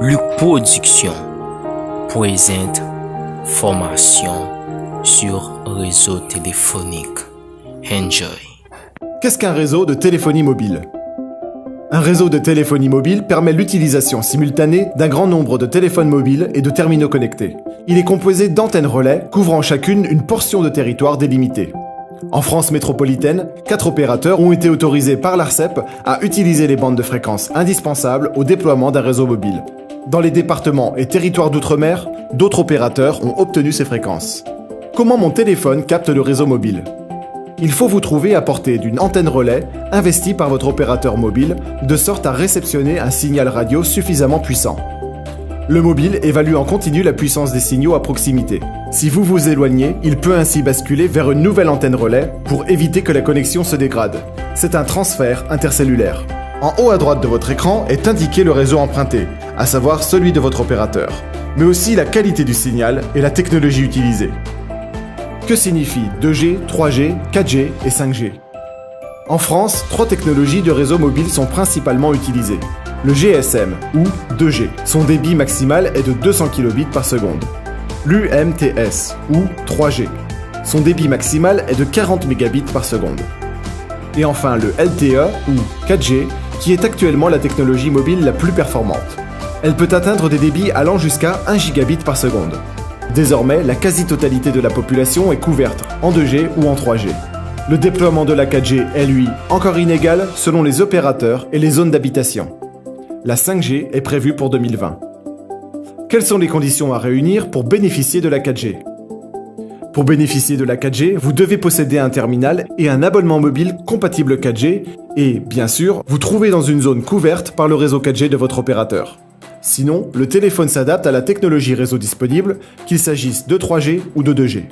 Luc Production présente formation sur réseau téléphonique. Enjoy. Qu'est-ce qu'un réseau de téléphonie mobile ? Un réseau de téléphonie mobile permet l'utilisation simultanée d'un grand nombre de téléphones mobiles et de terminaux connectés. Il est composé d'antennes relais couvrant chacune une portion de territoire délimitée. En France métropolitaine, 4 opérateurs ont été autorisés par l'ARCEP à utiliser les bandes de fréquences indispensables au déploiement d'un réseau mobile. Dans les départements et territoires d'outre-mer, d'autres opérateurs ont obtenu ces fréquences. Comment mon téléphone capte le réseau mobile ? Il faut vous trouver à portée d'une antenne relais investie par votre opérateur mobile de sorte à réceptionner un signal radio suffisamment puissant. Le mobile évalue en continu la puissance des signaux à proximité. Si vous vous éloignez, il peut ainsi basculer vers une nouvelle antenne relais pour éviter que la connexion se dégrade. C'est un transfert intercellulaire. En haut à droite de votre écran est indiqué le réseau emprunté, à savoir celui de votre opérateur, mais aussi la qualité du signal et la technologie utilisée. Que signifient 2G, 3G, 4G et 5G ? En France, 3 technologies de réseau mobile sont principalement utilisées. Le GSM, ou 2G, son débit maximal est de 200 kbps par seconde. L'UMTS, ou 3G, son débit maximal est de 40 Mbps par seconde. Et enfin le LTE, ou 4G, qui est actuellement la technologie mobile la plus performante. Elle peut atteindre des débits allant jusqu'à 1 Gigabit par seconde. Désormais, la quasi-totalité de la population est couverte en 2G ou en 3G. Le déploiement de la 4G est, lui, encore inégal selon les opérateurs et les zones d'habitation. La 5G est prévue pour 2020. Quelles sont les conditions à réunir pour bénéficier de la 4G ? Pour bénéficier de la 4G, vous devez posséder un terminal et un abonnement mobile compatible 4G et, bien sûr, vous trouver dans une zone couverte par le réseau 4G de votre opérateur. Sinon, le téléphone s'adapte à la technologie réseau disponible, qu'il s'agisse de 3G ou de 2G.